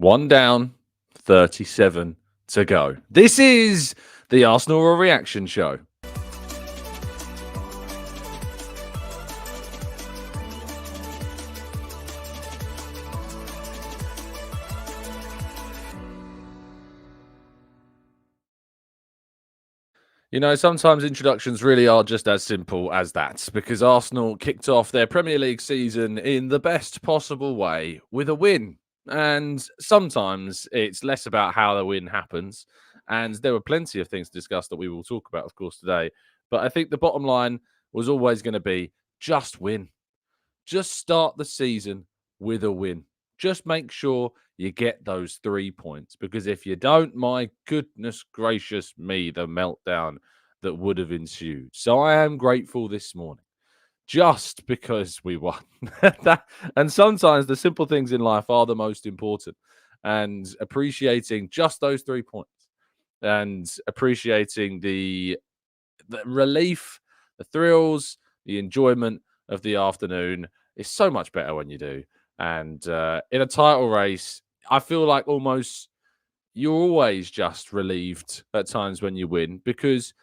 One down, 37 to go. This is the Arsenal Raw Reaction Show. You know, sometimes introductions really are just as simple as that because Arsenal kicked off their Premier League season in the best possible way with a win. And sometimes it's less about how the win happens. And there were plenty of things to discuss that we will talk about, of course, today. But I think the bottom line was always going to be just win. Just start the season with a win. Just make sure you get those 3 points because if you don't, my goodness gracious me, the meltdown that would have ensued. So I am grateful this morning just because we won. And sometimes the simple things in life are the most important, and appreciating just those 3 points and appreciating the relief, the thrills, the enjoyment of the afternoon is so much better when you do. And in a title race, I feel like almost you're always just relieved at times when you win because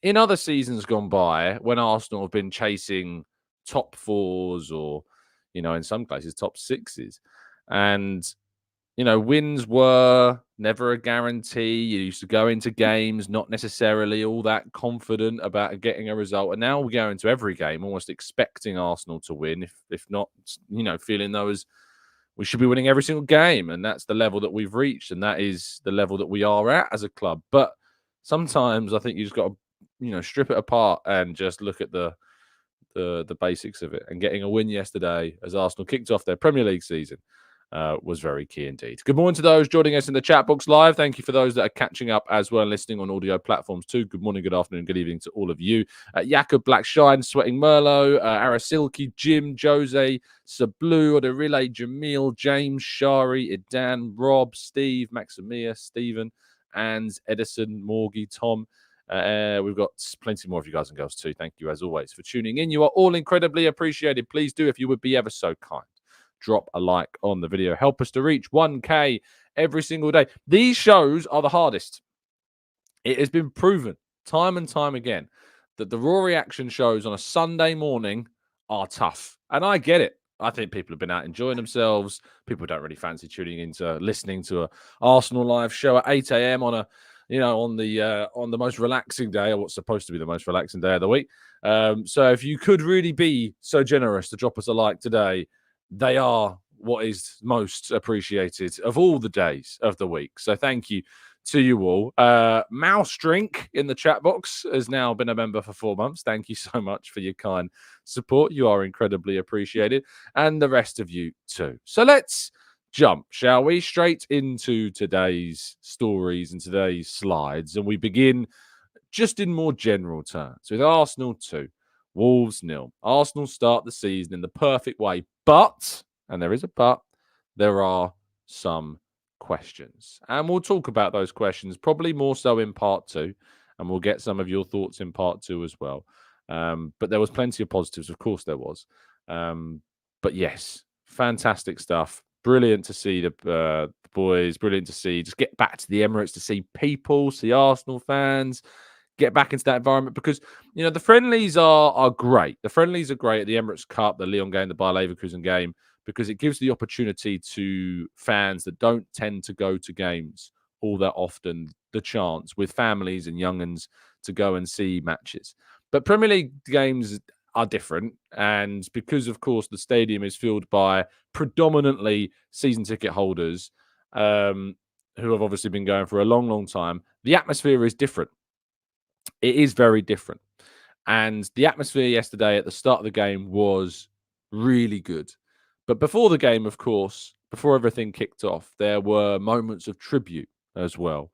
in other seasons gone by, when Arsenal have been chasing top fours or, in some cases, top sixes, and wins were never a guarantee. You used to go into games not necessarily all that confident about getting a result. And now we go into every game almost expecting Arsenal to win, if not, feeling those we should be winning every single game. And that's the level that we've reached. And that is the level that we are at as a club. But sometimes I think you just got to, strip it apart and just look at the basics of it. And getting a win yesterday as Arsenal kicked off their Premier League season was very key indeed. Good morning to those joining us in the chat box live. Thank you for those that are catching up as well and listening on audio platforms too. Good morning, good afternoon, good evening to all of you. Jakob Blackshine, Sweating Merlot, Arasilki, Jim, Jose, Sablu, Odarile, Jamil, James, Shari, Idan, Rob, Steve, Maximia, Stephen, and Edison, Morgie, Tom. We've got plenty more of you guys and girls too. Thank you as always for tuning in. You are all incredibly appreciated. Please do, if you would be ever so kind, drop a like on the video. Help us to reach 1K every single day. These shows are the hardest. It has been proven time and time again that the Raw Reaction shows on a Sunday morning are tough. And I get it. I think people have been out enjoying themselves. People don't really fancy tuning into listening to a Arsenal live show at 8 a.m. on the most relaxing day, or what's supposed to be the most relaxing day of the week. So if you could really be so generous to drop us a like today, they are what is most appreciated of all the days of the week. So thank you to you all. Mouse Drink in the chat box has now been a member for 4 months. Thank you so much for your kind support. You are incredibly appreciated. And the rest of you too. So let's jump, shall we, straight into today's stories and today's slides. And we begin just in more general terms with Arsenal 2. Wolves 0. Arsenal start the season in the perfect way, but, and there is a but, there are some questions. And we'll talk about those questions probably more so in part 2, and we'll get some of your thoughts in part 2 as well. But there was plenty of positives, of course there was. But yes, fantastic stuff. Brilliant to see the boys, brilliant to see, just get back to the Emirates to see people, see Arsenal fans, get back into that environment because, the friendlies are great. The friendlies are great at the Emirates Cup, the Lyon game, the Bayer Leverkusen game, because it gives the opportunity to fans that don't tend to go to games all that often the chance with families and young'uns to go and see matches. But Premier League games are different. And because, of course, the stadium is filled by predominantly season ticket holders who have obviously been going for a long, long time, the atmosphere is different. It is very different. And the atmosphere yesterday at the start of the game was really good. But before the game, of course, before everything kicked off, there were moments of tribute as well.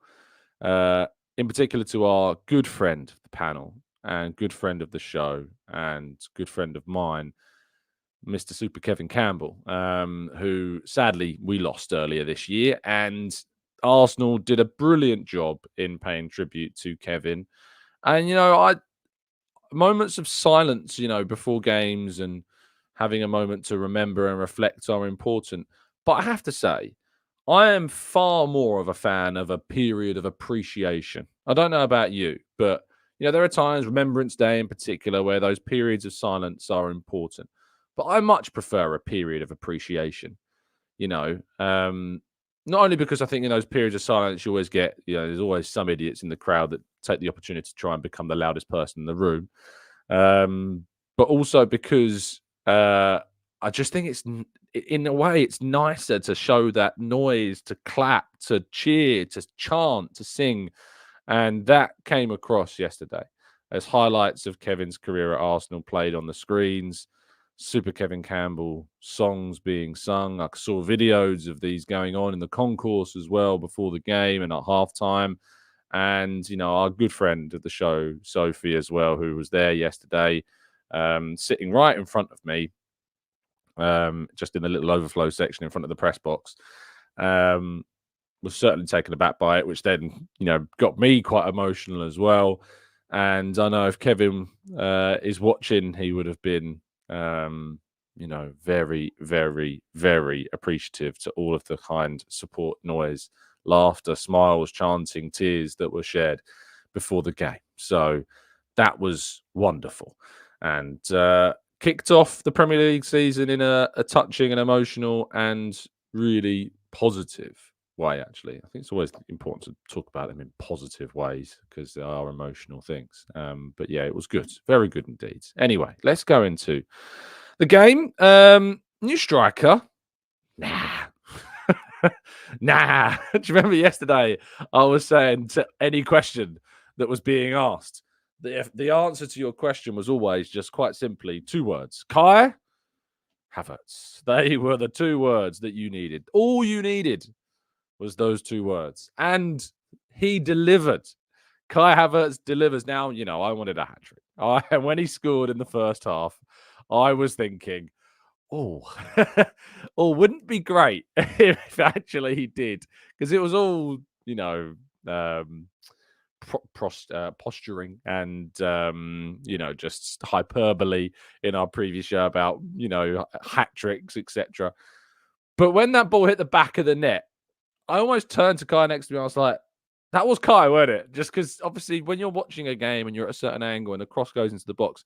In particular to our good friend of the panel and good friend of the show and good friend of mine, Mr. Super Kevin Campbell, who sadly we lost earlier this year. And Arsenal did a brilliant job in paying tribute to Kevin. And, moments of silence, before games and having a moment to remember and reflect are important. But I have to say, I am far more of a fan of a period of appreciation. I don't know about you, but there are times, Remembrance Day in particular, where those periods of silence are important. But I much prefer a period of appreciation. You know, not only because I think in those periods of silence you always get, there's always some idiots in the crowd that take the opportunity to try and become the loudest person in the room, um, but also because I just think in a way it's nicer to show that noise, to clap, to cheer, to chant, to sing, and that came across yesterday as highlights of Kevin's career at Arsenal played on the screens. Super Kevin Campbell songs being sung. I saw videos of these going on in the concourse as well before the game and at halftime. And, our good friend of the show, Sophie, as well, who was there yesterday, sitting right in front of me, just in the little overflow section in front of the press box, was certainly taken aback by it, which then, got me quite emotional as well. And I know if Kevin is watching, he would have been, very, very, very appreciative to all of the kind support, noise, laughter, smiles, chanting, tears that were shared before the game. So that was wonderful. And kicked off the Premier League season in a touching and emotional and really positive way, actually. I think it's always important to talk about them in positive ways because they are emotional things. But yeah, it was good. Very good indeed. Anyway, let's go into the game. New striker. Nah. Nah. Do you remember yesterday I was saying to any question that was being asked, the answer to your question was always just quite simply 2 words. Kai Havertz. They were the 2 words that you needed. All you needed was those 2 words. And he delivered. Kai Havertz delivers. Now, I wanted a hat trick. And when he scored in the first half, I was thinking, oh, wouldn't it be great if actually he did? Because it was all, posturing and, just hyperbole in our previous show about, hat tricks, etc. But when that ball hit the back of the net, I almost turned to Kai next to me. I was like, that was Kai, weren't it? Just because obviously when you're watching a game and you're at a certain angle and the cross goes into the box,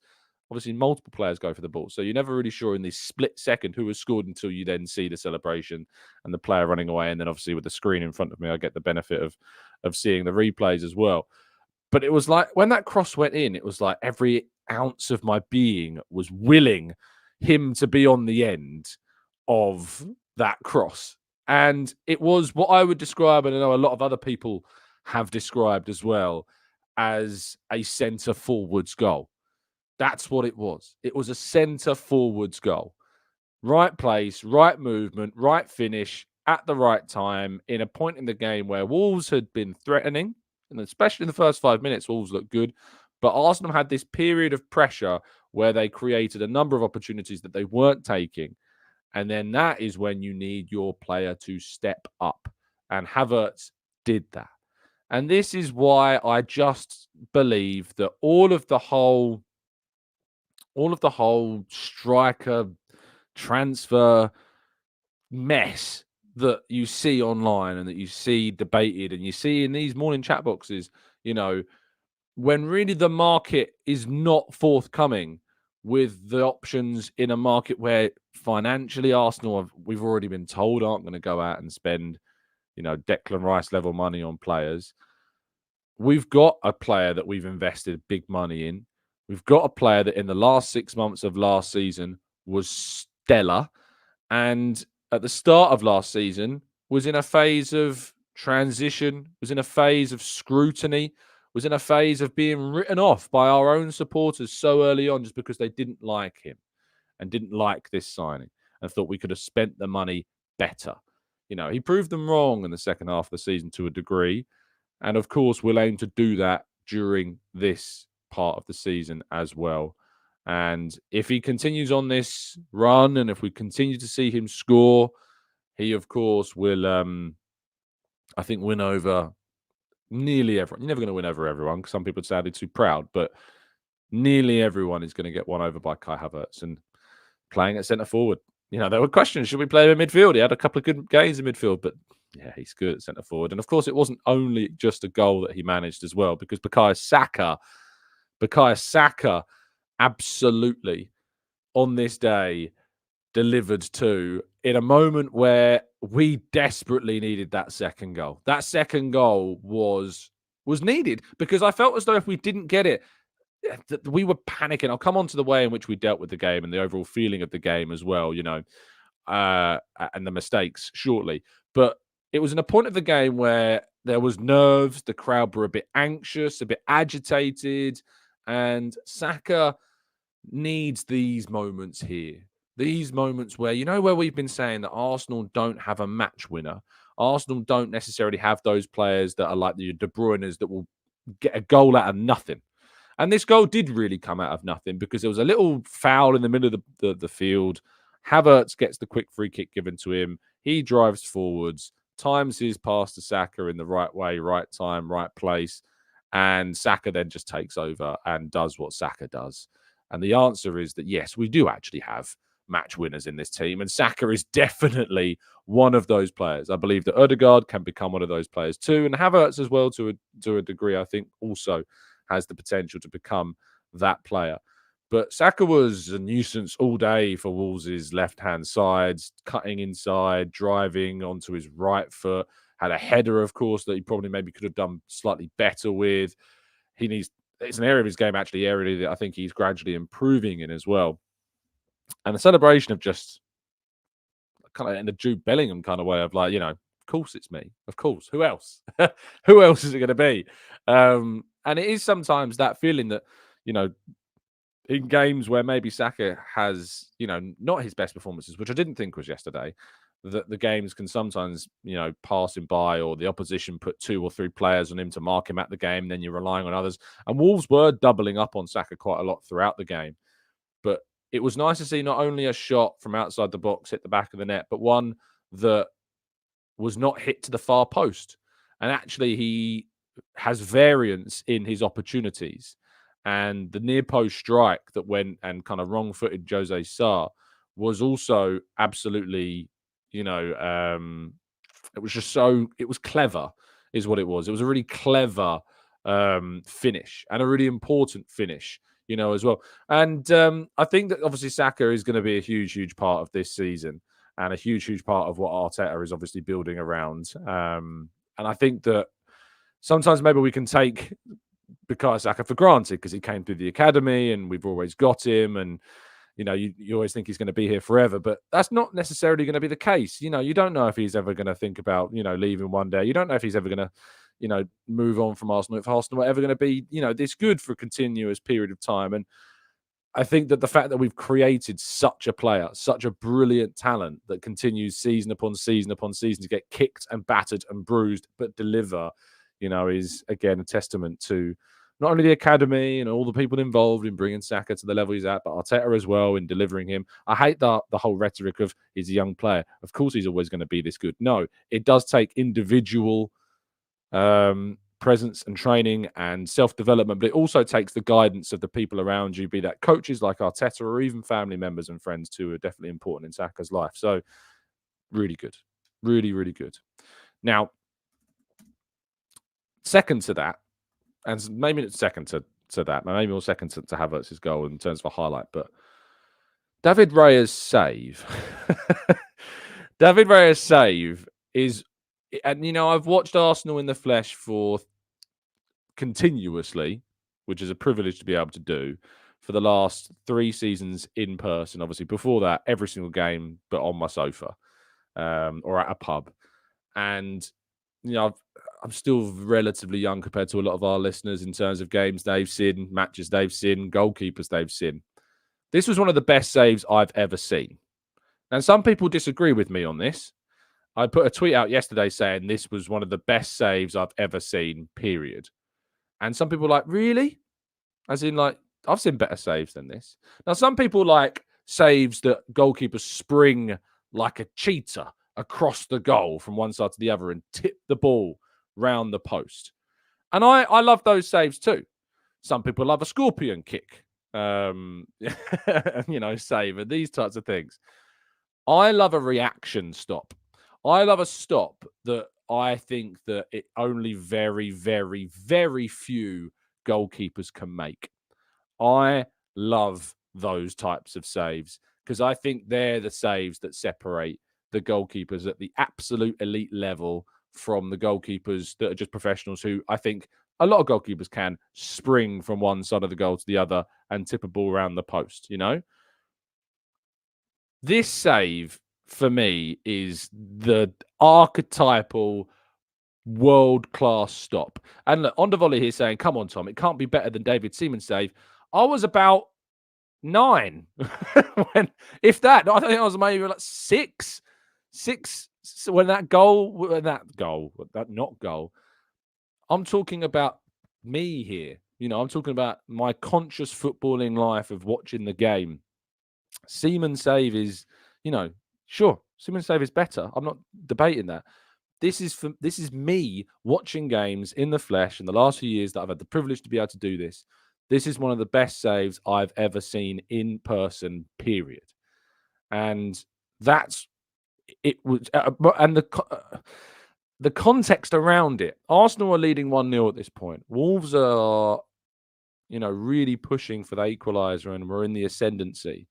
obviously multiple players go for the ball. So you're never really sure in this split second who has scored until you then see the celebration and the player running away. And then obviously with the screen in front of me, I get the benefit of seeing the replays as well. But it was like when that cross went in, it was like every ounce of my being was willing him to be on the end of that cross. And it was what I would describe, and I know a lot of other people have described as well, as a centre forwards goal. That's what it was. It was a centre forwards goal. Right place, right movement, right finish at the right time in a point in the game where Wolves had been threatening. And especially in the first 5 minutes, Wolves looked good. But Arsenal had this period of pressure where they created a number of opportunities that they weren't taking. And then that is when you need your player to step up. And Havertz did that. And this is why I just believe that all of the whole striker transfer mess that you see online and that you see debated and you see in these morning chat boxes, when really the market is not forthcoming with the options in a market where financially Arsenal, we've already been told, aren't going to go out and spend, Declan Rice level money on players. We've got a player that we've invested big money in. We've got a player that in the last 6 months of last season was stellar. And at the start of last season was in a phase of transition, was in a phase of scrutiny, was in a phase of being written off by our own supporters so early on just because they didn't like him and didn't like this signing and thought we could have spent the money better. He proved them wrong in the second half of the season to a degree. And of course, we'll aim to do that during this part of the season as well. And if he continues on this run and if we continue to see him score, he, of course, will, I think, win over nearly everyone. You're never going to win over everyone because some people sounded too proud, but nearly everyone is going to get won over by Kai Havertz and playing at centre forward. There were questions. Should we play him in midfield? He had a couple of good games in midfield, but Yeah, he's good at centre forward. And of course, it wasn't only just a goal that he managed as well, because Bukayo Saka absolutely on this day delivered too in a moment where we desperately needed that second goal. That second goal was needed, because I felt as though if we didn't get it, we were panicking. I'll come on to the way in which we dealt with the game and the overall feeling of the game as well, and the mistakes shortly. But it was in a point of the game where there was nerves, the crowd were a bit anxious, a bit agitated, and Saka needs these moments here. These moments where, where we've been saying that Arsenal don't have a match winner. Arsenal don't necessarily have those players that are like the De Bruyne's that will get a goal out of nothing. And this goal did really come out of nothing, because there was a little foul in the middle of the field. Havertz gets the quick free kick given to him. He drives forwards, times his pass to Saka in the right way, right time, right place. And Saka then just takes over and does what Saka does. And the answer is that, yes, we do actually have match winners in this team. And Saka is definitely one of those players. I believe that Odegaard can become one of those players too. And Havertz as well, to a degree, I think also has the potential to become that player. But Saka was a nuisance all day for Wolves' left-hand sides, cutting inside, driving onto his right foot, had a header, of course, that he probably maybe could have done slightly better with. It's an area of his game, actually, area that I think he's gradually improving in as well. And the celebration of just kind of in a Jude Bellingham kind of way of like, of course it's me. Of course. Who else? Who else is it going to be? And it is sometimes that feeling that, in games where maybe Saka has, not his best performances, which I didn't think was yesterday, that the games can sometimes, pass him by, or the opposition put 2 or 3 players on him to mark him at the game, then you're relying on others. And Wolves were doubling up on Saka quite a lot throughout the game. But it was nice to see not only a shot from outside the box hit the back of the net, but one that was not hit to the far post. And actually, he has variance in his opportunities. And the near post strike that went and kind of wrong-footed Jose Sarr was also absolutely, it was clever, is what it was. It was a really clever finish, and a really important finish, as well. And I think that obviously Saka is going to be a huge, huge part of this season, and a huge, huge part of what Arteta is obviously building around. And I think that sometimes maybe we can take Bukayo Saka for granted, because he came through the academy and we've always got him, and you always think he's going to be here forever, but that's not necessarily going to be the case. You don't know if he's ever going to think about leaving one day. You don't know if he's ever going to move on from Arsenal, if Arsenal are ever going to be this good for a continuous period of time. And I think that the fact that we've created such a player, such a brilliant talent that continues season upon season upon season to get kicked and battered and bruised, but deliver, is again a testament to not only the academy and all the people involved in bringing Saka to the level he's at, but Arteta as well in delivering him. I hate the whole rhetoric of he's a young player. Of course he's always going to be this good. No, it does take individual presence and training and self-development, but it also takes the guidance of the people around you, be that coaches like Arteta or even family members and friends too, are definitely important in Saka's life. So really good. Really, really good. Now, second to that, and maybe it's second to that, maybe more second to Havertz's goal in terms of a highlight, but David Raya's save. David Raya's save is, and I've watched Arsenal in the flesh for continuously, which is a privilege to be able to do, for the last 3 seasons in person. Obviously, before that, every single game, but on my sofa or at a pub. And I'm still relatively young compared to a lot of our listeners in terms of games they've seen, matches they've seen, goalkeepers they've seen. This was one of the best saves I've ever seen. And some people disagree with me on this. I put a tweet out yesterday saying this was one of the best saves I've ever seen, period. And some people are like, really? As in, like, I've seen better saves than this. Now, some people like saves that goalkeepers spring like a cheetah across the goal from one side to the other and tip the ball round the post. And I love those saves too. Some people love a scorpion kick, save, and these types of things. I love a reaction stop. I love a stop that I think that it only very, very, very few goalkeepers can make. I love those types of saves because I think they're the saves that separate the goalkeepers at the absolute elite level from the goalkeepers that are just professionals who I think a lot of goalkeepers can spring from one side of the goal to the other and tip a ball around the post, you know? This save for me is the archetypal world class stop. And look, on the volley here saying, come on, Tom, it can't be better than David Seaman's save. I was about 9 when, if that, I think I was maybe like 6, 6 when that not goal. I'm talking about me here. You know, I'm talking about my conscious footballing life of watching the game. Seaman's save is, you know, sure, Seaman's save is better. I'm not debating that. This is me watching games in the flesh in the last few years that I've had the privilege to be able to do this. This is one of the best saves I've ever seen in person, period. And that's it was and the context around it. Arsenal are leading 1-0 at this point. Wolves are, you know, really pushing for the equaliser and we're in the ascendancy.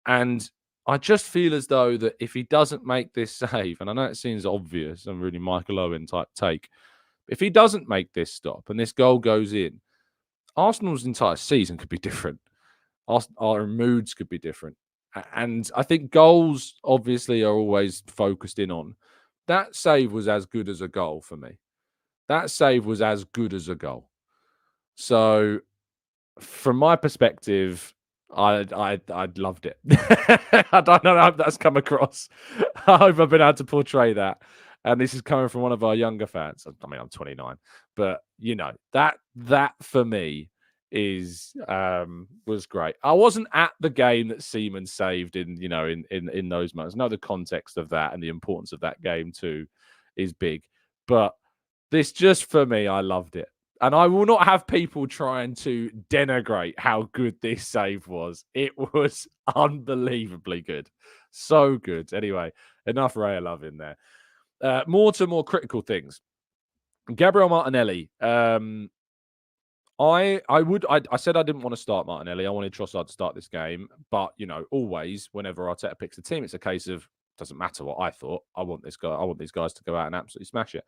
And I just feel as though that if he doesn't make this save, and I know it seems obvious and really Michael Owen type take, if he doesn't make this stop and this goal goes in, Arsenal's entire season could be different. Our moods could be different. And I think goals obviously are always focused in on. That save was as good as a goal for me. That save was as good as a goal. So from my perspective, I loved it. I don't know how that's come across. I hope I've been able to portray that. And this is coming from one of our younger fans. I mean, I'm 29, but you know that for me is was great. I wasn't at the game that Seaman saved in in those moments. I know the context of that and the importance of that game too is big, but this just for me, I loved it. And I will not have people trying to denigrate how good this save was. It was unbelievably good. So good. Anyway, enough Raya love in there. More critical things. Gabriel Martinelli. I said I didn't want to start Martinelli. I wanted Trossard to start this game. But, you know, always whenever Arteta picks a team, it's a case of doesn't matter what I thought. I want this guy. I want these guys to go out and absolutely smash it.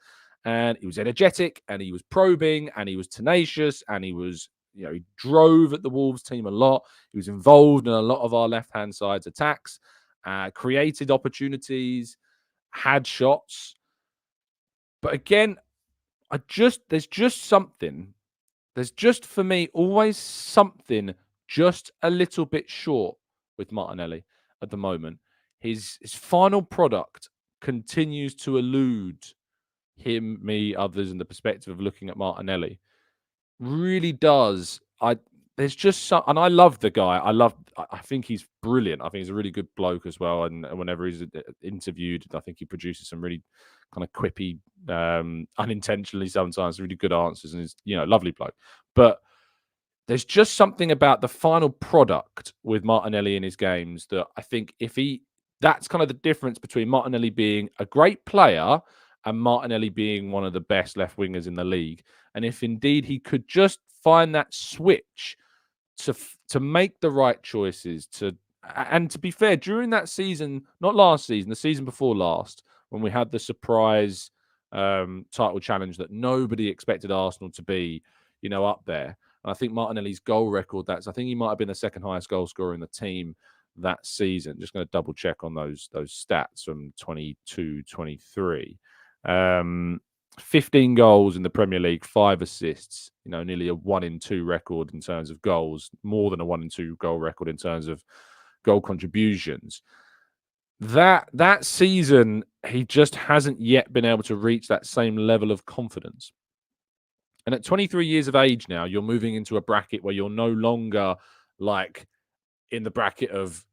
And he was energetic and he was probing and he was tenacious and he was, you know, he drove at the Wolves team a lot. He was involved in a lot of our left-hand side's attacks, created opportunities, had shots. But again, there's just for me always something just a little bit short with Martinelli at the moment. His final product continues to elude him, me, others in the perspective of looking at Martinelli. Really does. There's just some, and I love the guy. I think he's brilliant. I think he's a really good bloke as well. And whenever he's interviewed, I think he produces some really kind of quippy, unintentionally sometimes really good answers, and he's, you know, lovely bloke. But there's just something about the final product with Martinelli in his games that I think that's kind of the difference between Martinelli being a great player and Martinelli being one of the best left wingers in the league. And if indeed he could just find that switch to make the right choices, and to be fair, during that season, not last season, the season before last, when we had the surprise title challenge that nobody expected Arsenal to be, you know, up there. And I think Martinelli's goal record, I think he might have been the second highest goal scorer in the team that season. Just going to double check on those stats from 22-23. 15 goals in the Premier League, 5 assists, you know, nearly a 1-in-2 record in terms of goals, more than a 1-in-2 goal record in terms of goal contributions. That season, he just hasn't yet been able to reach that same level of confidence. And at 23 years of age now, you're moving into a bracket where you're no longer like in the bracket of,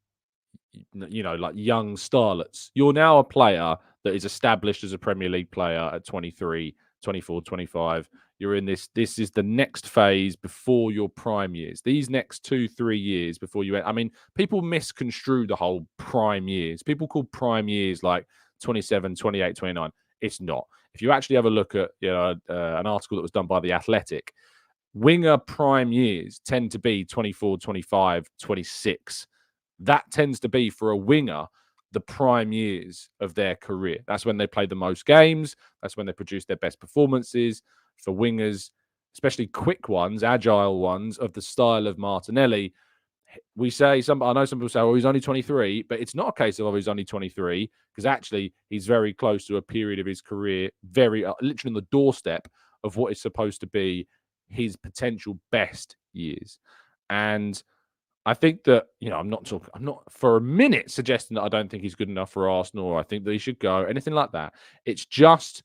you know, like young starlets. You're now a player that is established as a Premier League player at 23, 24, 25. You're in this is the next phase before your prime years. These next 2-3 years before you, I mean, people misconstrue the whole prime years. People call prime years like 27, 28, 29. It's not. If you actually have a look at an article that was done by The Athletic, winger prime years tend to be 24, 25, 26. That tends to be, for a winger, the prime years of their career. That's when they play the most games. That's when they produce their best performances. For wingers, especially quick ones, agile ones of the style of Martinelli, I know some people say, oh, he's only 23, but it's not a case of, oh, he's only 23, because actually he's very close to a period of his career, very literally on the doorstep of what is supposed to be his potential best years. And I think that, I'm not for a minute suggesting that I don't think he's good enough for Arsenal, or I think that he should go, anything like that. It's just,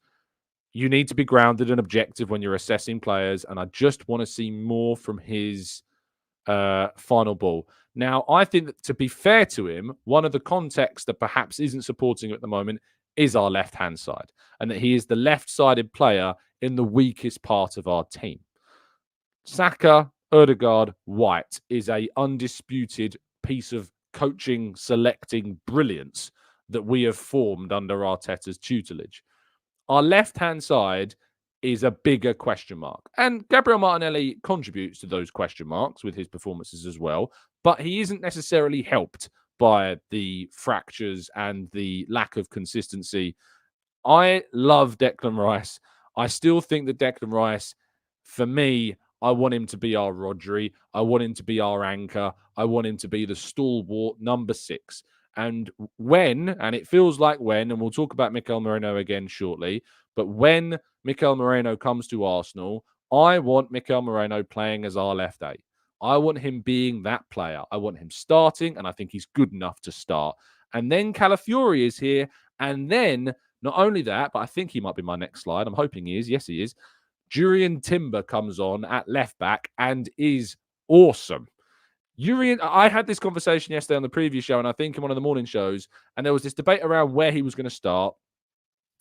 you need to be grounded and objective when you're assessing players. And I just want to see more from his final ball. Now, I think that, to be fair to him, one of the contexts that perhaps isn't supporting him at the moment is our left-hand side, and that he is the left-sided player in the weakest part of our team. Saka, Ødegaard, White is a undisputed piece of coaching, selecting brilliance that we have formed under Arteta's tutelage. Our left-hand side is a bigger question mark. And Gabriel Martinelli contributes to those question marks with his performances as well, but he isn't necessarily helped by the fractures and the lack of consistency. I love Declan Rice. I still think that Declan Rice, for me, I want him to be our Rodri. I want him to be our anchor. I want him to be the stalwart number 6. And it feels like and we'll talk about Mikel Merino again shortly, but when Mikel Merino comes to Arsenal, I want Mikel Merino playing as our left 8. I want him being that player. I want him starting, and I think he's good enough to start. And then Calafiori is here, and then not only that, but I think he might be my next slide. I'm hoping he is. Yes, he is. Jurrien Timber comes on at left back and is awesome. I had this conversation yesterday on the preview show, and I think in one of the morning shows, and there was this debate around where he was going to start.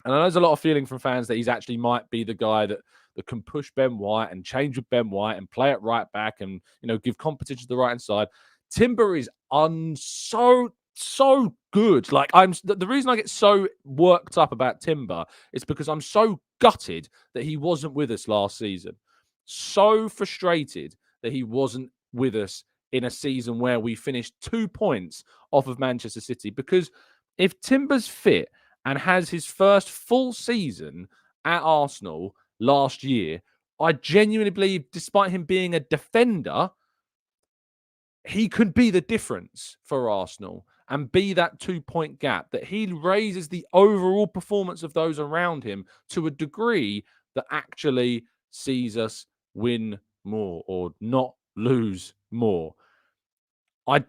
And I know there's a lot of feeling from fans that he's actually might be the guy that can push Ben White and change with Ben White and play at right back and, give competition to the right hand side. Timber is so good. Like, the reason I get so worked up about Timber is because I'm so gutted that he wasn't with us last season. So frustrated that he wasn't with us in a season where we finished 2 points off of Manchester City. Because if Timber's fit and has his first full season at Arsenal last year, I genuinely believe, despite him being a defender, he could be the difference for Arsenal and be that 2-point gap, that he raises the overall performance of those around him to a degree that actually sees us win more or not lose more. I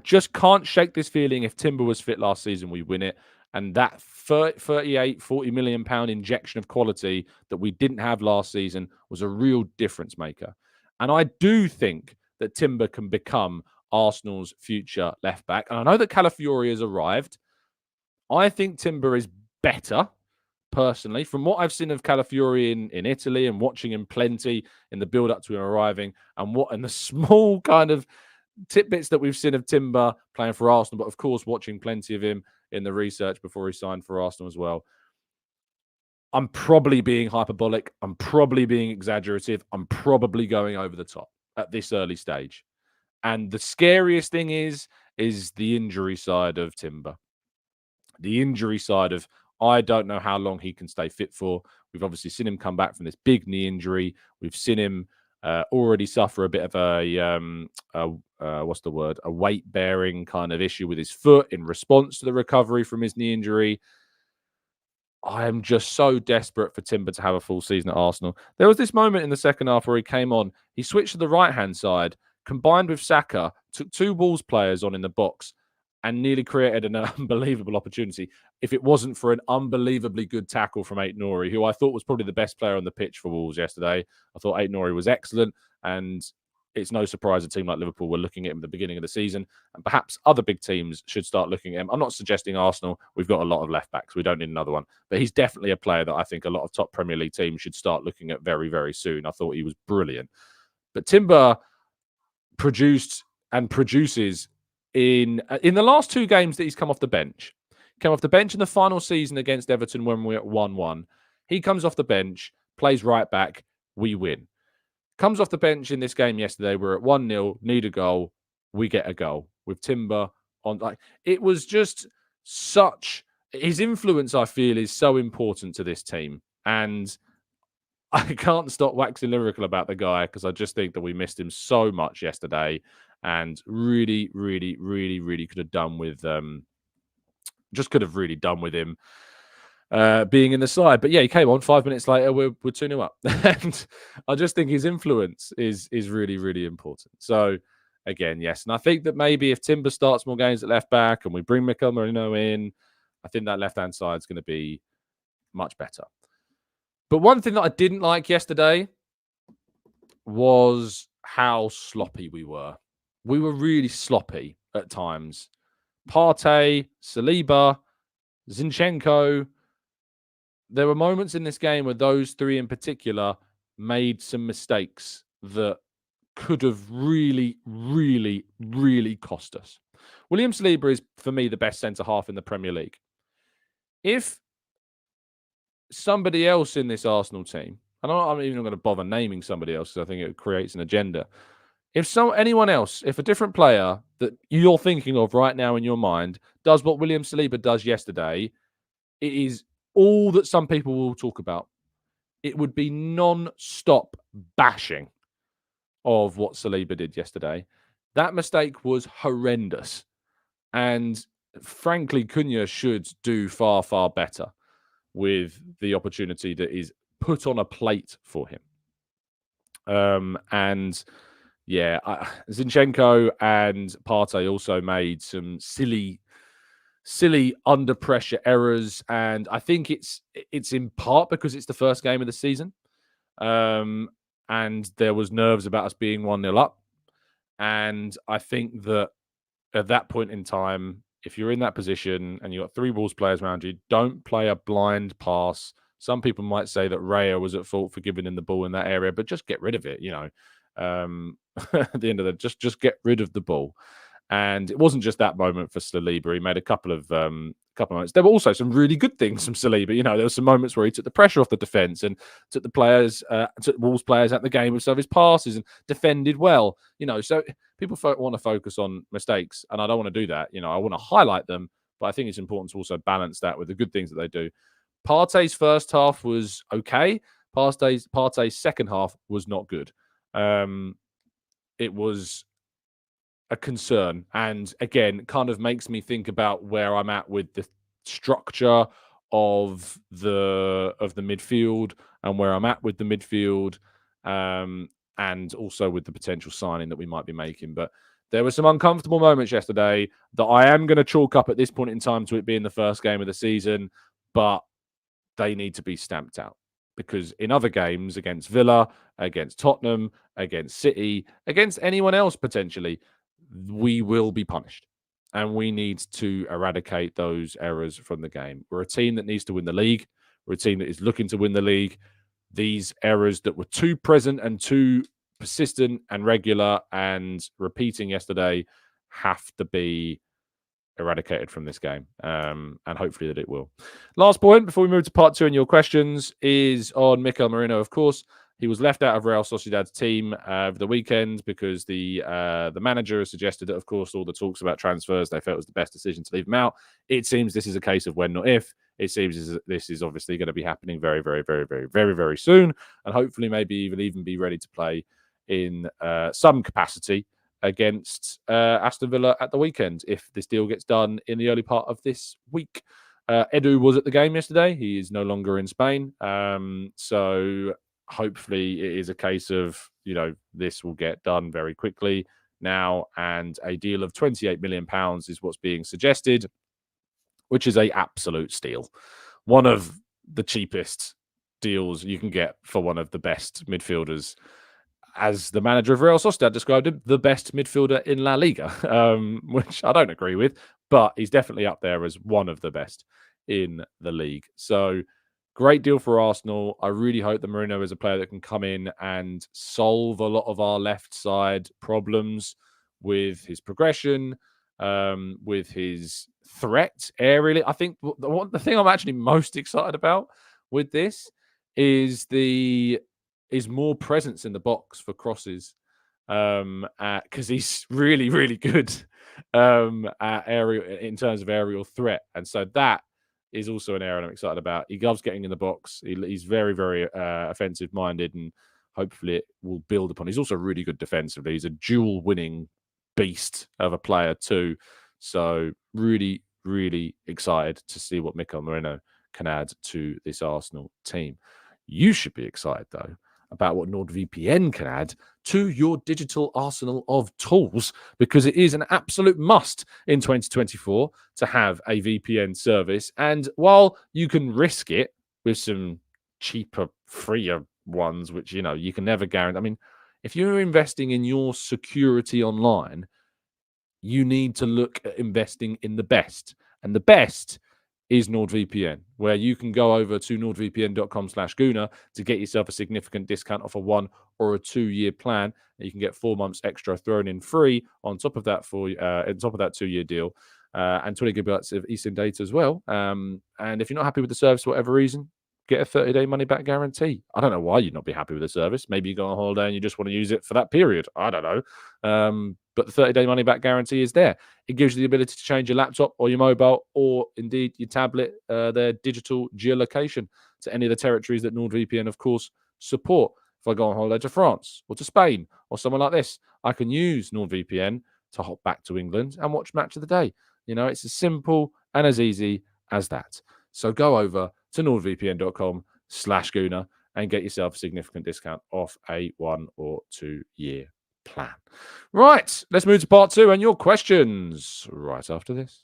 just can't shake this feeling. If Timber was fit last season, we win it. And that 40 million pound injection of quality that we didn't have last season was a real difference maker. And I do think that Timber can become Arsenal's future left back. And I know that Calafiori has arrived. I think Timber is better, personally, from what I've seen of Calafiori in Italy and watching him plenty in the build-up to him arriving, and the small kind of tidbits that we've seen of Timber playing for Arsenal, but of course watching plenty of him in the research before he signed for Arsenal as well. I'm probably being hyperbolic. I'm probably being exaggerative. I'm probably going over the top at this early stage. And the scariest thing is the injury side of Timber. The injury side of, I don't know how long he can stay fit for. We've obviously seen him come back from this big knee injury. We've seen him already suffer a bit of a weight-bearing kind of issue with his foot in response to the recovery from his knee injury. I am just so desperate for Timber to have a full season at Arsenal. There was this moment in the second half where he came on. He switched to the right-hand side, combined with Saka, took 2 Wolves players on in the box, and nearly created an unbelievable opportunity. If it wasn't for an unbelievably good tackle from Aït-Nouri, who I thought was probably the best player on the pitch for Wolves yesterday. I thought Aït-Nouri was excellent, and it's no surprise a team like Liverpool were looking at him at the beginning of the season, and perhaps other big teams should start looking at him. I'm not suggesting Arsenal. We've got a lot of left-backs. We don't need another one. But he's definitely a player that I think a lot of top Premier League teams should start looking at very, very soon. I thought he was brilliant. But Timber produced and produces in the last 2 games that he's come off the bench. Came off the bench in the final season against Everton when we were at 1-1. He comes off the bench, plays right back, we win. Comes off the bench in this game yesterday. We're at 1-0, need a goal, we get a goal with Timber on. Like, it was just such. His influence, I feel, is so important to this team, and I can't stop waxing lyrical about the guy because I just think that we missed him so much yesterday, and really, really, really, really could have done with just could have really done with him being in the side. But yeah, he came on 5 minutes later. We're 2-0 up, and I just think his influence is really, really important. So again, yes, and I think that maybe if Timber starts more games at left back and we bring Mikel Merino in, I think that left hand side is going to be much better. But one thing that I didn't like yesterday was how sloppy we were. We were really sloppy at times. Partey, Saliba, Zinchenko. There were moments in this game where those three in particular made some mistakes that could have really, really, really cost us. William Saliba is, for me, the best centre-half in the Premier League. If somebody else in this Arsenal team, and I'm even going to bother naming somebody else because I think it creates an agenda. If anyone else, if a different player that you're thinking of right now in your mind does what William Saliba does yesterday, it is all that some people will talk about. It would be non-stop bashing of what Saliba did yesterday. That mistake was horrendous. And frankly, Cunha should do far, far better with the opportunity that is put on a plate for him. And yeah, Zinchenko and Partey also made some silly under pressure errors, and I think it's in part because it's the first game of the season, and there was nerves about us being 1-0 up, and I think that at that point in time, if you're in that position and you've got three Wolves players around you, don't play a blind pass. Some people might say that Raya was at fault for giving him the ball in that area, but just get rid of it, at the end of the just get rid of the ball. And it wasn't just that moment for Saliba. He made a couple of moments. There were also some really good things from Saliba. There were some moments where he took the pressure off the defence and took took Wolves players out the game with some of his passes and defended well. So people want to focus on mistakes, and I don't want to do that. I want to highlight them, but I think it's important to also balance that with the good things that they do. Partey's first half was okay. Partey's second half was not good. It was a concern, and again, kind of makes me think about where I'm at with the structure of the midfield and where I'm at with the midfield, and also with the potential signing that we might be making. But there were some uncomfortable moments yesterday that I am going to chalk up at this point in time to it being the first game of the season, but they need to be stamped out. Because in other games, against Villa, against Tottenham, against City, against anyone else potentially, we will be punished. And we need to eradicate those errors from the game. We're a team that needs to win the league. We're a team that is looking to win the league. These errors that were too present and too persistent and regular and repeating yesterday have to be eradicated from this game, and hopefully that it will. Last point before we move to part two and your questions is on Mikel Merino. Of course, he was left out of Real Sociedad's team over the weekend because the manager has suggested that, of course, all the talks about transfers, they felt it was the best decision to leave him out. It seems this is a case of when, not if. It seems this is obviously going to be happening very, very, very, very, very, very soon, and hopefully maybe even be ready to play in some capacity against Aston Villa at the weekend if this deal gets done in the early part of this week. Edu was at the game yesterday. He is no longer in Spain. So hopefully it is a case of, this will get done very quickly now, and a deal of £28 million is what's being suggested, which is a absolute steal. One of the cheapest deals you can get for one of the best midfielders. As the manager of Real Sociedad described him, the best midfielder in La Liga, which I don't agree with, but he's definitely up there as one of the best in the league. So great deal for Arsenal. I really hope that Merino is a player that can come in and solve a lot of our left side problems with his progression, with his threat aerially. I think the thing I'm actually most excited about with this is more presence in the box for crosses, because he's really, really good at aerial in terms of aerial threat, and so that is also an area I'm excited about. He loves getting in the box. He's very, very offensive minded, and hopefully it will build upon. He's also really good defensively. He's a dual winning beast of a player too. So really, really excited to see what Mikel Merino can add to this Arsenal team. You should be excited though about what NordVPN can add to your digital arsenal of tools, because it is an absolute must in 2024 to have a VPN service. And while you can risk it with some cheaper, freer ones, which, you can never guarantee. I mean, if you're investing in your security online, you need to look at investing in the best. And the best is NordVPN, where you can go over to nordvpn.com/Gooner to get yourself a significant discount off a 1 or a 2-year plan. And you can get 4 months extra thrown in free on top of that on top of that 2-year deal, and 20 gigabytes of eSIM data as well. And if you're not happy with the service for whatever reason, get a 30-day money-back guarantee. I don't know why you'd not be happy with the service. Maybe you go on holiday and you just want to use it for that period. I don't know. But the 30-day money-back guarantee is there. It gives you the ability to change your laptop or your mobile or indeed your tablet, their digital geolocation to any of the territories that NordVPN, of course, support. If I go on holiday to France or to Spain or somewhere like this, I can use NordVPN to hop back to England and watch Match of the Day. It's as simple and as easy as that. So go over to nordvpn.com/Gooner and get yourself a significant discount off a 1 or 2-year plan. Right, let's move to part 2 and your questions right after this.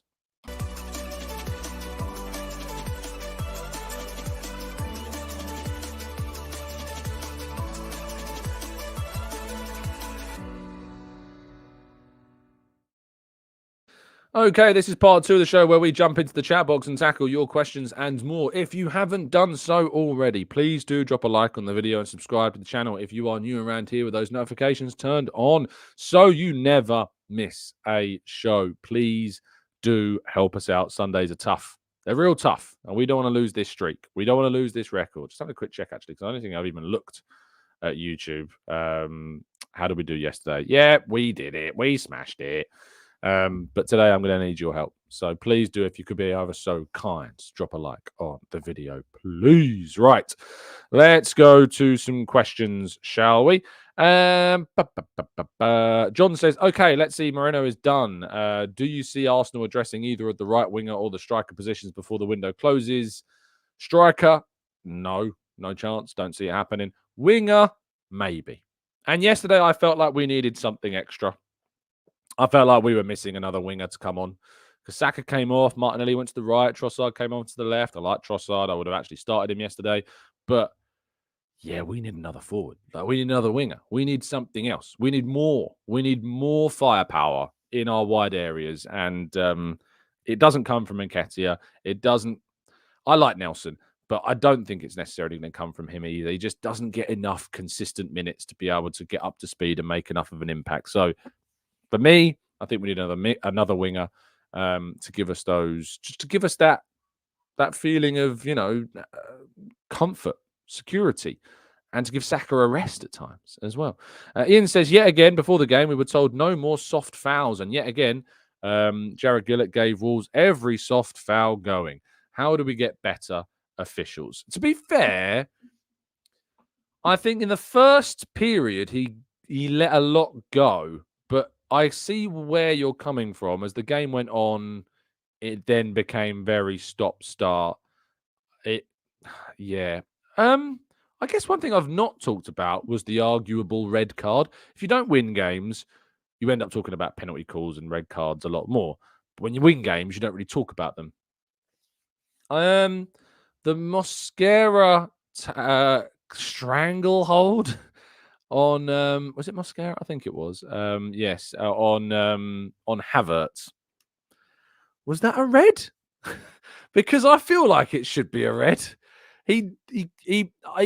Okay, this is part 2 of the show where we jump into the chat box and tackle your questions and more. If you haven't done so already, please do drop a like on the video and subscribe to the channel if you are new around here with those notifications turned on so you never miss a show. Please do help us out. Sundays are tough. They're real tough, and we don't want to lose this streak. We don't want to lose this record. Just have a quick check, actually, because I don't think I've even looked at YouTube. How did we do yesterday? Yeah, we did it. We smashed it. But today I'm going to need your help. So please do, if you could be ever so kind, drop a like on the video, please. Right. Let's go to some questions, shall we? John says, okay, let's see. Moreno is done. Do you see Arsenal addressing either of the right winger or the striker positions before the window closes? Striker, no chance. Don't see it happening. Winger, maybe. And yesterday I felt like we needed something extra. I felt like we were missing another winger to come on, because Saka came off, Martinelli went to the right, Trossard came on to the left. I like Trossard. I would have actually started him yesterday. But, yeah, we need another forward. We need another winger. We need something else. We need more. We need more firepower in our wide areas. And it doesn't come from Nketiah. It doesn't. I like Nelson, but I don't think it's necessarily going to come from him either. He just doesn't get enough consistent minutes to be able to get up to speed and make enough of an impact. So, for me, I think we need another winger to give us that feeling of, comfort, security, and to give Saka a rest at times as well. Ian says, yet again, before the game, we were told no more soft fouls. And yet again, Jared Gillett gave Wolves every soft foul going. How do we get better officials? To be fair, I think in the first period, he let a lot go. But I see where you're coming from. As the game went on, it then became very stop-start. Yeah. I guess one thing I've not talked about was the arguable red card. If you don't win games, you end up talking about penalty calls and red cards a lot more. But when you win games, you don't really talk about them. The Mosquera stranglehold on was it Mosquera? I think it was. Yes, on Havertz. Was that a red? Because I feel like it should be a red. He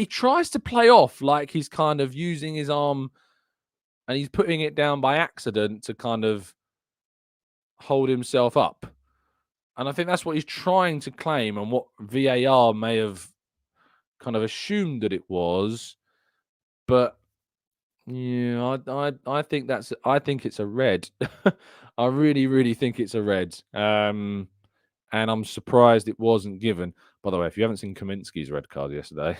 tries to play off like he's kind of using his arm and he's putting it down by accident to kind of, hold himself up. And I think that's what he's trying to claim, and what VAR may have kind of assumed that it was. But yeah, I think it's a red. I really, really think it's a red. And I'm surprised it wasn't given. By the way, if you haven't seen Kaminsky's red card yesterday,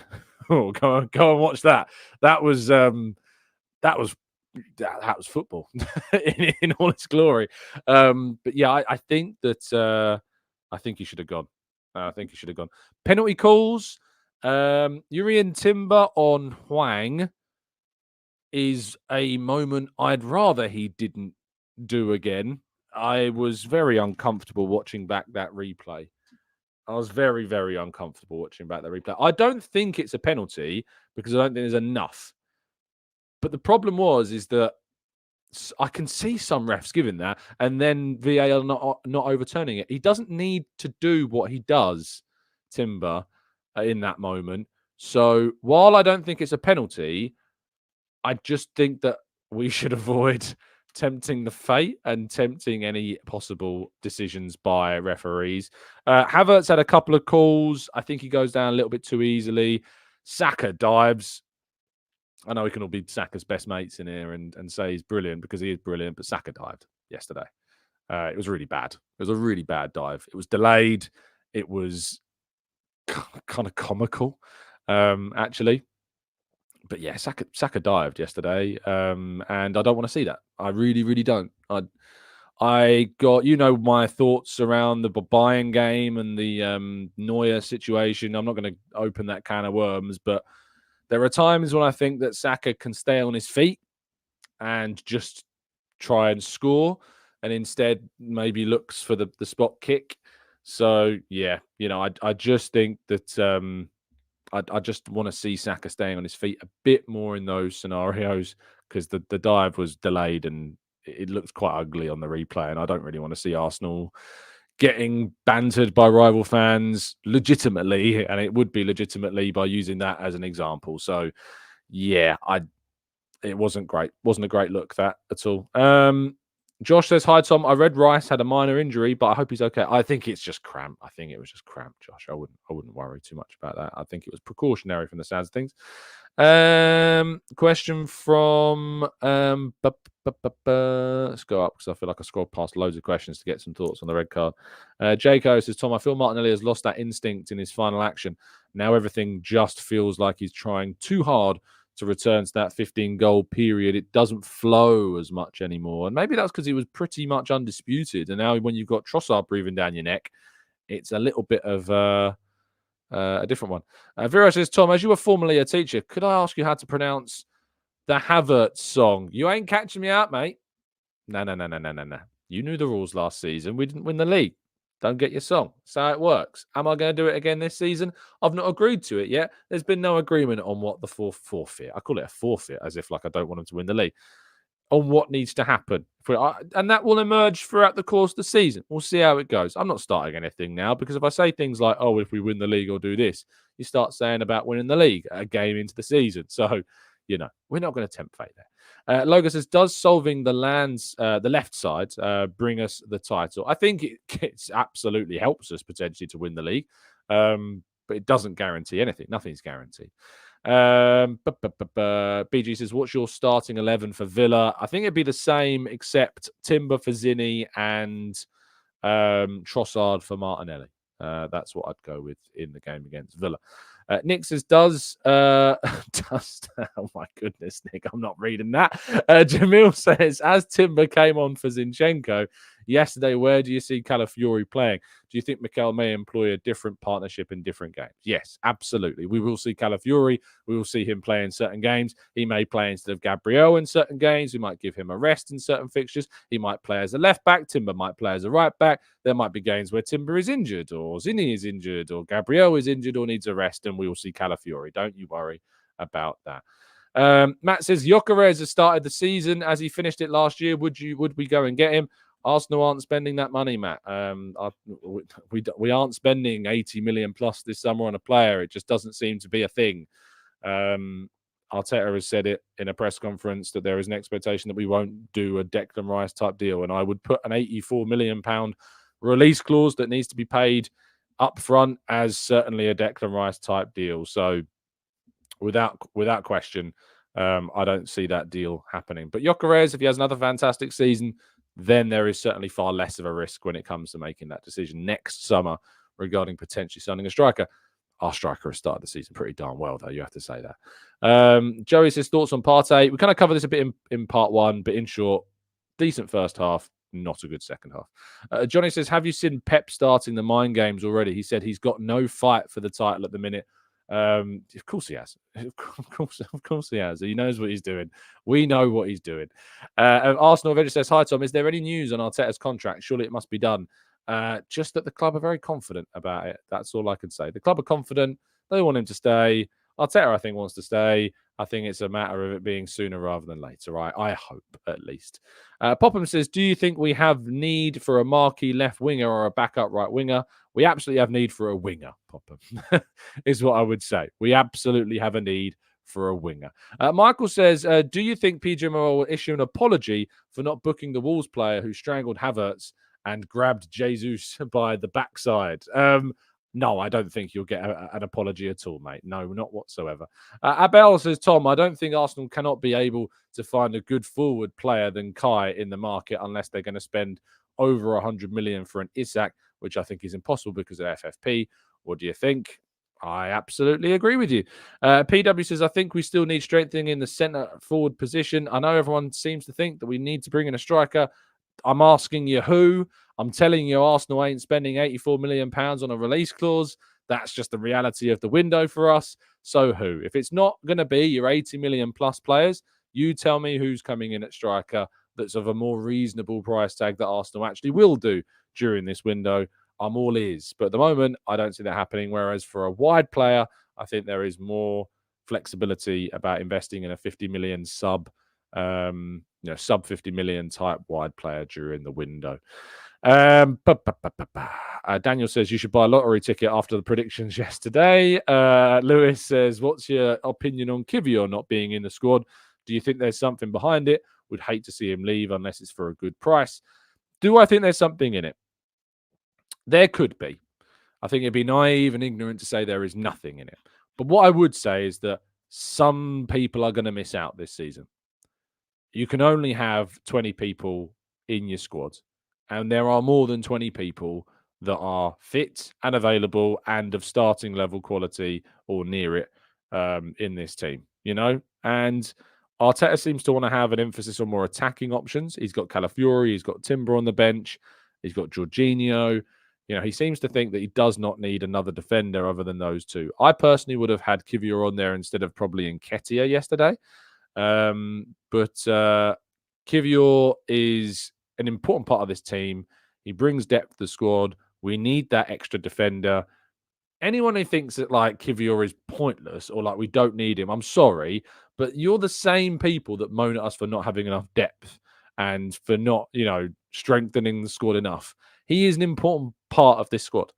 go and watch that. That was that was football in all its glory. But yeah, I think that I think he should have gone. I think he should have gone. Penalty calls. Jurrien Timber on Hwang is a moment I'd rather he didn't do again. I was very uncomfortable watching back that replay. I was very, very uncomfortable watching back that replay. I don't think it's a penalty because I don't think there's enough. But the problem is that I can see some refs giving that and then VAR not overturning it. He doesn't need to do what he does, Timber, in that moment. So while I don't think it's a penalty, I just think that we should avoid tempting the fate and tempting any possible decisions by referees. Havertz had a couple of calls. I think he goes down a little bit too easily. Saka dives. I know we can all be Saka's best mates in here and say he's brilliant because he is brilliant, but Saka dived yesterday. It was really bad. It was a really bad dive. It was delayed. It was kind of comical, actually. But yeah, Saka dived yesterday, and I don't want to see that. I really, really don't. I got my thoughts around the buying game and the Neuer situation. I'm not going to open that can of worms, but there are times when I think that Saka can stay on his feet and just try and score, and instead maybe looks for the spot kick. So yeah, I just think that I just want to see Saka staying on his feet a bit more in those scenarios because the dive was delayed and it looked quite ugly on the replay, and I don't really want to see Arsenal getting bantered by rival fans legitimately, and it would be legitimately by using that as an example. So yeah, it wasn't great. Wasn't a great look that at all. Josh says, hi, Tom. I read Rice had a minor injury, but I hope he's okay. I think it's just cramp. I think it was just cramp, Josh. I wouldn't worry too much about that. I think it was precautionary from the sounds of things. Question from let's go up because I feel like I scrolled past loads of questions to get some thoughts on the red card. Jaco says, Tom, I feel Martinelli has lost that instinct in his final action. Now everything just feels like he's trying too hard to return to that 15-goal period. It doesn't flow as much anymore. And maybe that's because he was pretty much undisputed. And now when you've got Trossard breathing down your neck, it's a little bit of a different one. Vera says, Tom, as you were formerly a teacher, could I ask you how to pronounce the Havertz song? You ain't catching me out, mate. No. You knew the rules last season. We didn't win the league. Don't get your song. That's how it works. Am I going to do it again this season? I've not agreed to it yet. There's been no agreement on what the forfeit. I call it a forfeit as if like I don't want them to win the league. On what needs to happen. And that will emerge throughout the course of the season. We'll see how it goes. I'm not starting anything now because if I say things like, oh, if we win the league or do this, you start saying about winning the league a game into the season. So, we're not going to tempt fate there. Logan says, does solving the left side, bring us the title? I think it absolutely helps us potentially to win the league, but it doesn't guarantee anything. Nothing's guaranteed. BG says, what's your starting 11 for Villa? I think it'd be the same except Timber for Zinni and Trossard for Martinelli. That's what I'd go with in the game against Villa. Nick says, oh my goodness, Nick, I'm not reading that. Jamil says, as Timber came on for Zinchenko yesterday, where do you see Calafiori playing? Do you think Mikel may employ a different partnership in different games? Yes, absolutely. We will see Calafiori. We will see him play in certain games. He may play instead of Gabriel in certain games. We might give him a rest in certain fixtures. He might play as a left back. Timber might play as a right back. There might be games where Timber is injured or Zinni is injured or Gabriel is injured or needs a rest, and we will see Calafiori. Don't you worry about that. Matt says, Gyökeres has started the season as he finished it last year. Would we go and get him? Arsenal aren't spending that money, Matt. We aren't spending 80 million plus this summer on a player. It just doesn't seem to be a thing. Arteta has said it in a press conference that there is an expectation that we won't do a Declan Rice type deal. And I would put an £84 million release clause that needs to be paid up front as certainly a Declan Rice type deal. So without question, I don't see that deal happening. But Gyökeres, if he has another fantastic season, then there is certainly far less of a risk when it comes to making that decision next summer regarding potentially signing a striker. Our striker has started the season pretty darn well, though, you have to say that. Joey says, thoughts on Partey? We kind of covered this a bit in part one, but in short, decent first half, not a good second half. Johnny says, have you seen Pep starting the mind games already? He said he's got no fight for the title at the minute. Of course he has. Of course he has. He knows what he's doing. We know what he's doing. Arsenal Avenger says, hi, Tom. Is there any news on Arteta's contract? Surely it must be done. Just that the club are very confident about it. That's all I can say. The club are confident. They want him to stay. Arteta, I think, wants to stay. I think it's a matter of it being sooner rather than later. I hope, at least. Popham says, do you think we have need for a marquee left winger or a backup right winger? We absolutely have need for a winger, Popham, is what I would say. We absolutely have a need for a winger. Michael says, do you think PJ Morel will issue an apology for not booking the Wolves player who strangled Havertz and grabbed Jesus by the backside? No, I don't think you'll get an apology at all, mate. No, not whatsoever. Abel says, Tom, I don't think Arsenal cannot be able to find a good forward player than Kai in the market unless they're going to spend over 100 million for an Isak, which I think is impossible because of FFP. What do you think? I absolutely agree with you. PW says, I think we still need strengthening in the centre forward position. I know everyone seems to think that we need to bring in a striker. I'm asking you who. I'm telling you Arsenal ain't spending £84 million on a release clause. That's just the reality of the window for us. So who? If it's not going to be your 80 million plus players, you tell me who's coming in at striker that's of a more reasonable price tag that Arsenal actually will do during this window. I'm all ears. But at the moment, I don't see that happening. Whereas for a wide player, I think there is more flexibility about investing in a 50 million sub 50 million type wide player during the window. Daniel says you should buy a lottery ticket after the predictions yesterday. Lewis says, what's your opinion on Kivior not being in the squad? Do you think there's something behind it? Would hate to see him leave unless it's for a good price. Do I think there's something in it? There could be. I think it'd be naive and ignorant to say there is nothing in it. But what I would say is that some people are going to miss out this season. You can only have 20 people in your squad, and there are more than 20 people that are fit and available and of starting level quality or near it in this team, and Arteta seems to want to have an emphasis on more attacking options. He's got Calafiori, he's got Timber on the bench, he's got Jorginho. He seems to think that he does not need another defender other than those two. I personally would have had Kivior on there instead of probably Nketiah yesterday. But Kivior is an important part of this team. He brings depth to the squad. We need that extra defender. Anyone who thinks that Kivior is pointless or we don't need him, I'm sorry, but you're the same people that moan at us for not having enough depth and for not, strengthening the squad enough. He is an important part of this squad,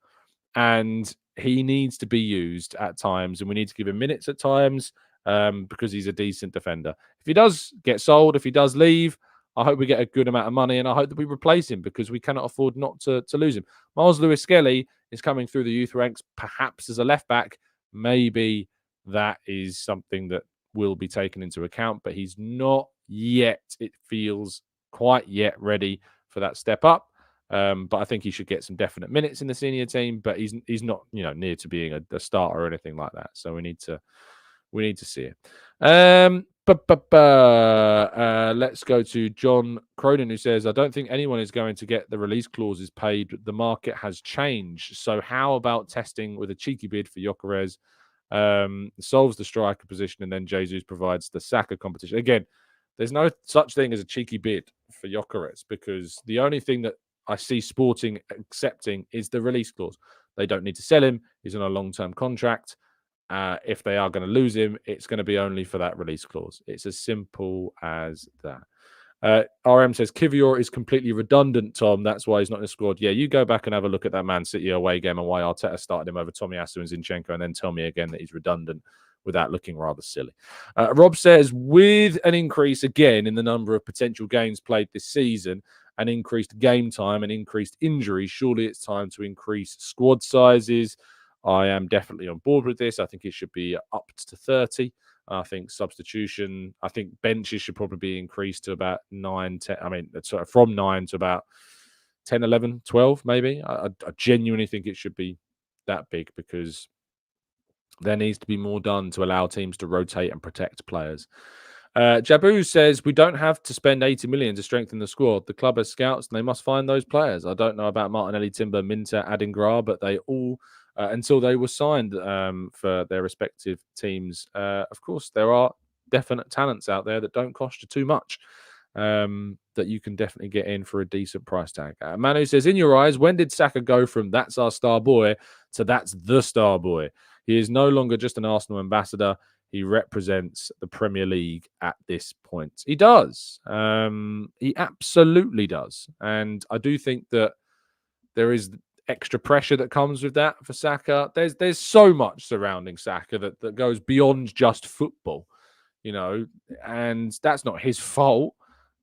and he needs to be used at times, and we need to give him minutes at times. Because he's a decent defender. If he does get sold, if he does leave, I hope we get a good amount of money, and I hope that we replace him because we cannot afford not to lose him. Miles Lewis-Skelly is coming through the youth ranks, perhaps as a left back. Maybe that is something that will be taken into account, but he's not yet, it feels, quite yet ready for that step up. But I think he should get some definite minutes in the senior team, but he's not near to being a starter or anything like that. So we need to see it. Let's go to John Cronin, who says, I don't think anyone is going to get the release clauses paid. The market has changed. So how about testing with a cheeky bid for Gyökeres? Solves the striker position, and then Jesus provides the Saka competition. Again, there's no such thing as a cheeky bid for Gyökeres because the only thing that I see Sporting accepting is the release clause. They don't need to sell him. He's on a long-term contract. If they are going to lose him, it's going to be only for that release clause. It's as simple as that. RM says, Kivior is completely redundant, Tom. That's why he's not in the squad. Yeah, you go back and have a look at that Man City away game and why Arteta started him over Tomiyasu and Zinchenko, and then tell me again that he's redundant without looking rather silly. Rob says, with an increase again in the number of potential games played this season, and increased game time and increased injuries, surely it's time to increase squad sizes. I am definitely on board with this. I think it should be up to 30. I think benches should probably be increased to about 9, 10. I mean, from 9 to about 10, 11, 12, maybe. I genuinely think it should be that big, because there needs to be more done to allow teams to rotate and protect players. Jabu says, we don't have to spend 80 million to strengthen the squad. The club has scouts and they must find those players. I don't know about Martinelli, Timber, Minter, Adingra, but they all, until they were signed for their respective teams, of course, there are definite talents out there that don't cost you too much, that you can definitely get in for a decent price tag. Manu says, in your eyes, when did Saka go from that's our star boy to that's the star boy? He is no longer just an Arsenal ambassador. He represents the Premier League at this point. He does. He absolutely does. And I do think that there is extra pressure that comes with that for Saka. There's so much surrounding Saka that goes beyond just football, and that's not his fault.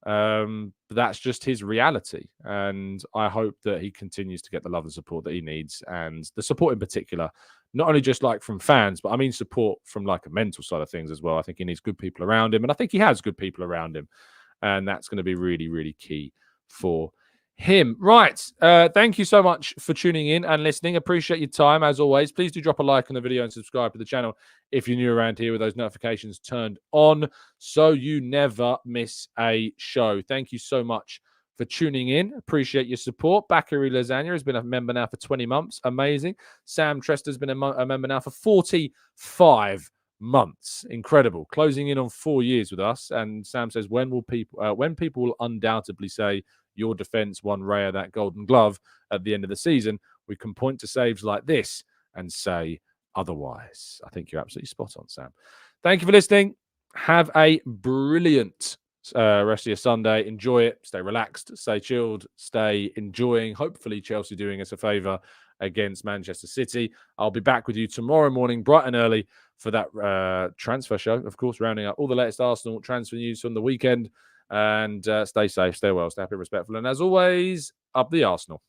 That's just his reality. And I hope that he continues to get the love and support that he needs, and the support in particular, not only just like from fans, but I mean support from like a mental side of things as well. I think he needs good people around him, and I think he has good people around him, and that's going to be really, really key for him. Right. Thank you so much for tuning in and listening. Appreciate your time as always. Please do drop a like on the video and subscribe to the channel if you're new around here, with those notifications turned on so you never miss a show. Thank you so much for tuning in. Appreciate your support. Bakary Lasagna has been a member now for 20 months. Amazing. Sam Trester's been a member now for 45 months. Incredible. Closing in on 4 years with us. And Sam says, when people will undoubtedly say your defense won Raya that golden glove at the end of the season, we can point to saves like this and say otherwise. I think you're absolutely spot on, Sam. Thank you for listening. Have a brilliant rest of your Sunday. Enjoy it. Stay relaxed, stay chilled, stay enjoying, hopefully Chelsea doing us a favour against Manchester City. I'll be back with you tomorrow morning, bright and early, for that transfer show, of course, rounding up all the latest Arsenal transfer news from the weekend. And stay safe, stay well, stay happy, respectful, and as always, up the Arsenal.